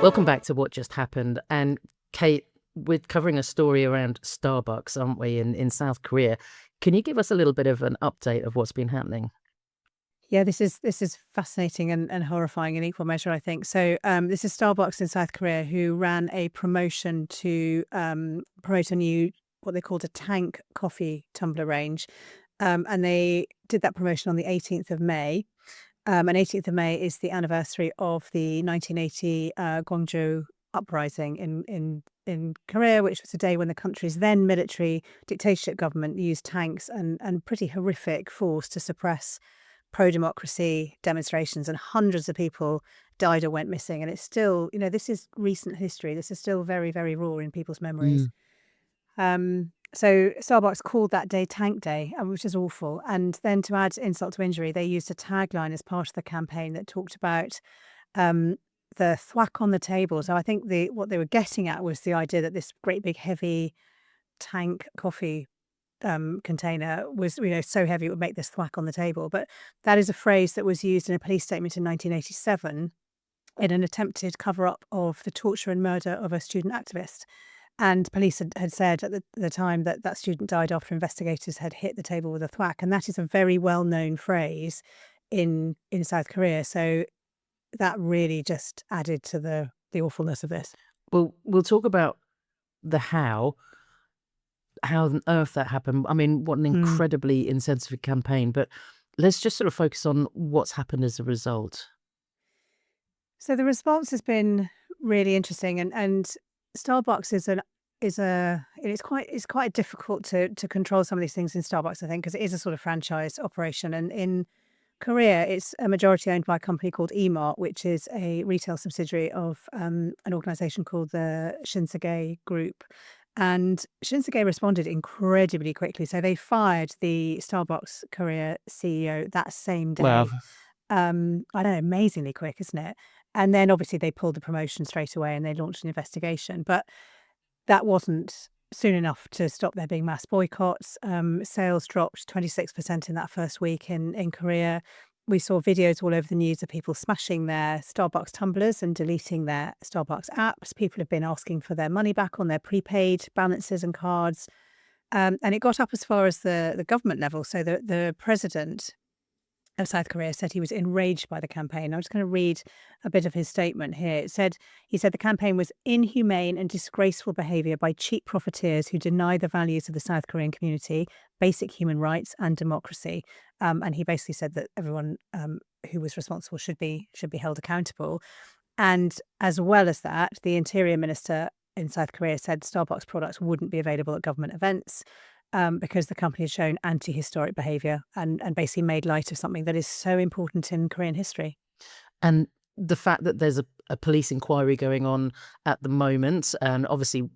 Welcome back to What Just Happened. And Kate, we're covering a story around Starbucks, aren't we, in South Korea. Can you give us a little bit of an update of what's been happening? Yeah, this is fascinating and horrifying in equal measure, I think. So this is Starbucks in South Korea who ran a promotion to promote a new, what they called a tank coffee tumbler range. And they did that promotion on the 18th of May. And 18th of May is the anniversary of the 1980 Gwangju Uprising in Korea, which was a day when the country's then military dictatorship government used tanks and pretty horrific force to suppress pro-democracy demonstrations, and hundreds of people died or went missing. And it's still, this is recent history. This is still very, very raw in people's memories. Mm. So Starbucks called that day Tank Day, which is awful. And then to add insult to injury, they used a tagline as part of the campaign that talked about the thwack on the table. So I think what they were getting at was the idea that this great big heavy tank coffee container was, so heavy it would make this thwack on the table. But that is a phrase that was used in a police statement in 1987 in an attempted cover-up of the torture and murder of a student activist. And police had said at the time that student died after investigators had hit the table with a thwack. And that is a very well-known phrase in South Korea. So that really just added to the awfulness of this. Well, we'll talk about the how on earth that happened. I mean, what an incredibly insensitive campaign. But let's just sort of focus on what's happened as a result. So the response has been really interesting, and Starbucks it's quite difficult to control some of these things in Starbucks, I think, because it is a sort of franchise operation. And in Korea, it's a majority owned by a company called Emart, which is a retail subsidiary of an organization called the Shinsegae Group. And Shinsegae responded incredibly quickly. So they fired the Starbucks Korea CEO that same day. Wow. I know, amazingly quick, isn't it? And then obviously they pulled the promotion straight away and they launched an investigation. But that wasn't soon enough to stop there being mass boycotts. Sales dropped 26% in that first week in Korea. We saw videos all over the news of people smashing their Starbucks tumblers and deleting their Starbucks apps. People have been asking for their money back on their prepaid balances and cards. And it got up as far as the government level. So the president of South Korea said he was enraged by the campaign. I'm just going to read a bit of his statement here. He said the campaign was inhumane and disgraceful behavior by cheap profiteers who deny the values of the South Korean community, basic human rights and democracy. And he basically said that everyone who was responsible should be held accountable. And as well as that, the interior minister in South Korea said Starbucks products wouldn't be available at government events. Because the company has shown anti-historic behaviour and basically made light of something that is so important in Korean history. And the fact that there's a police inquiry going on at the moment, and obviously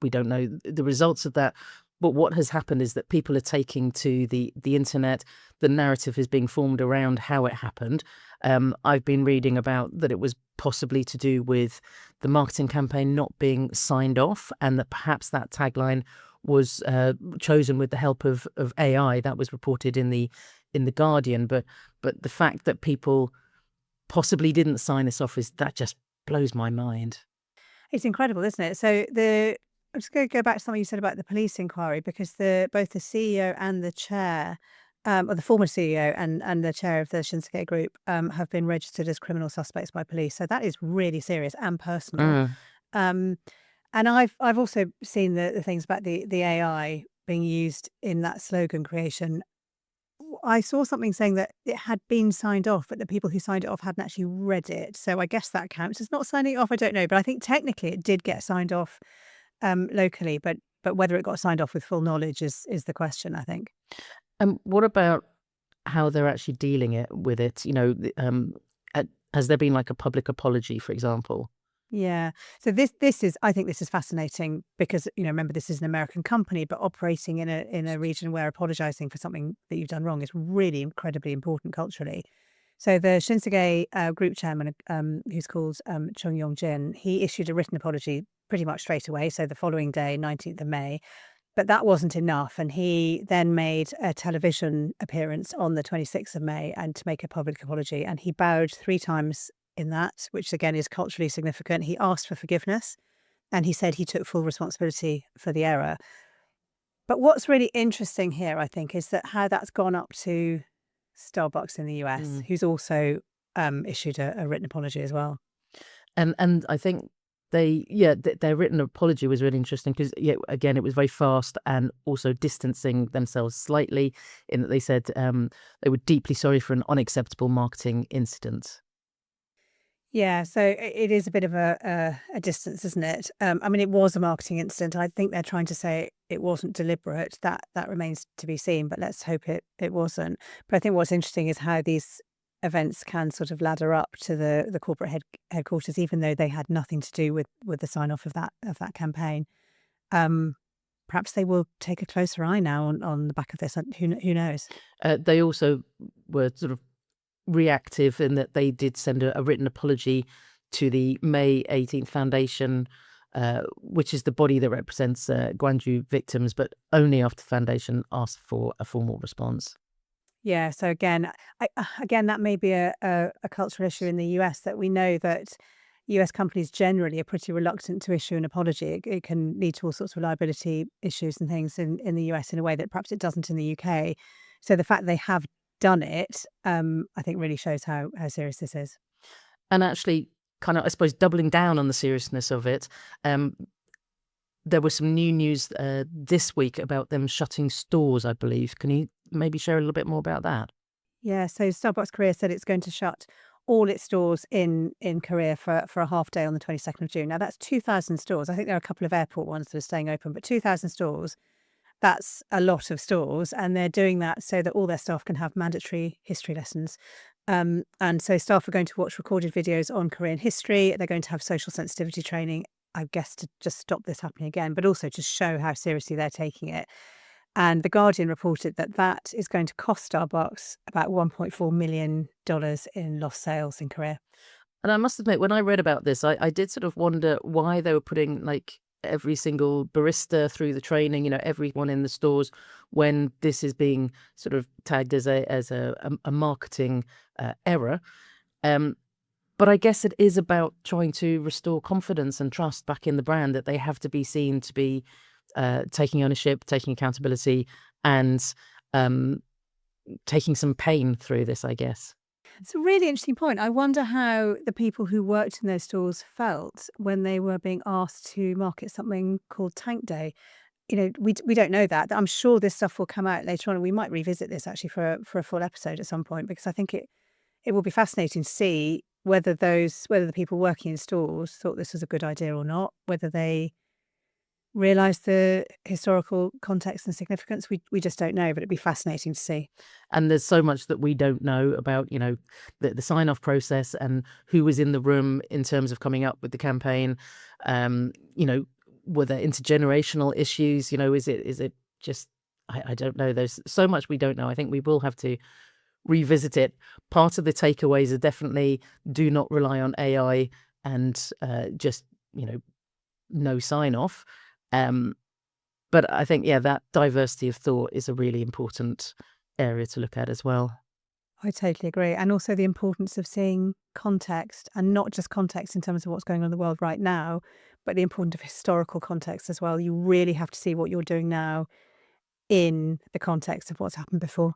we don't know the results of that, but what has happened is that people are taking to the internet. The narrative is being formed around how it happened. I've been reading about that it was possibly to do with the marketing campaign not being signed off, and that perhaps that tagline was chosen with the help of AI. That was reported in the Guardian. But the fact that people possibly didn't sign this off that just blows my mind. It's incredible, isn't it? So I'm just going to go back to something you said about the police inquiry, because both the CEO and the chair, or the former CEO and the chair of the Shinsegae Group, have been registered as criminal suspects by police. So that is really serious and personal. And I've also seen the things about the AI being used in that slogan creation. I saw something saying that it had been signed off, but the people who signed it off hadn't actually read it. So I guess that counts as not signing it off. I don't know, but I think technically it did get signed off locally, but whether it got signed off with full knowledge is the question, I think. What about how they're actually dealing with it? Has there been like a public apology, for example? Yeah. So I think this is fascinating because, remember, this is an American company, but operating in a region where apologizing for something that you've done wrong is really incredibly important culturally. So the Shinsegae Group chairman, who's called Chung Yong-jin, he issued a written apology pretty much straight away. So the following day, 19th of May. But that wasn't enough. And he then made a television appearance on the 26th of May and to make a public apology. And he bowed 3 times in that, which again is culturally significant. He asked for forgiveness and he said he took full responsibility for the error. But what's really interesting here, I think, is that how that's gone up to Starbucks in the US, Mm. who's also issued a written apology as well. And I think their written apology was really interesting because, yeah, again, it was very fast and also distancing themselves slightly in that they said they were deeply sorry for an unacceptable marketing incident. Yeah, so it is a bit of a distance, isn't it? I mean, it was a marketing incident. I think they're trying to say it wasn't deliberate. That remains to be seen, but let's hope it wasn't. But I think what's interesting is how these events can sort of ladder up to the corporate headquarters, even though they had nothing to do with the sign off of that campaign. Um, Perhaps they will take a closer eye now on the back of this. Who knows? They also were sort of reactive in that they did send a written apology to the May 18th Foundation, which is the body that represents Gwangju victims, but only after the foundation asked for a formal response. Yeah. So again, that may be a cultural issue in the US, that we know that US companies generally are pretty reluctant to issue an apology. It can lead to all sorts of liability issues and things in the US in a way that perhaps it doesn't in the UK. So the fact they have done it, I think really shows how serious this is. And actually, kind of, I suppose, doubling down on the seriousness of it, there was some new news this week about them shutting stores, I believe. Can you maybe share a little bit more about that? Yeah, so Starbucks Korea said it's going to shut all its stores in Korea for a half day on the 22nd of June. Now that's 2,000 stores. I think there are a couple of airport ones that are staying open, but 2,000 stores, that's a lot of stores. And they're doing that so that all their staff can have mandatory history lessons. And so staff are going to watch recorded videos on Korean history. They're going to have social sensitivity training, I guess, to just stop this happening again, but also to show how seriously they're taking it. And The Guardian reported that that is going to cost Starbucks about $1.4 million in lost sales in Korea. And I must admit, when I read about this, I did sort of wonder why they were putting like every single barista through the training, everyone in the stores, when this is being sort of tagged as a marketing error. But I guess it is about trying to restore confidence and trust back in the brand, that they have to be seen to be taking ownership, taking accountability, and taking some pain through this, I guess. It's a really interesting point. I wonder how the people who worked in those stores felt when they were being asked to market something called Tank Day. We don't know that. I'm sure this stuff will come out later on, and we might revisit this actually for a full episode at some point, because I think it will be fascinating to see whether the people working in stores thought this was a good idea or not, whether they realised the historical context and significance. We just don't know, but it'd be fascinating to see. And there's so much that we don't know about, the sign-off process and who was in the room in terms of coming up with the campaign. Were there intergenerational issues? Is it just, I don't know. There's so much we don't know. I think we will have to revisit it. Part of the takeaways are definitely do not rely on AI and just, no sign-off. But I think, that diversity of thought is a really important area to look at as well. I totally agree. And also the importance of seeing context, and not just context in terms of what's going on in the world right now, but the importance of historical context as well. You really have to see what you're doing now in the context of what's happened before.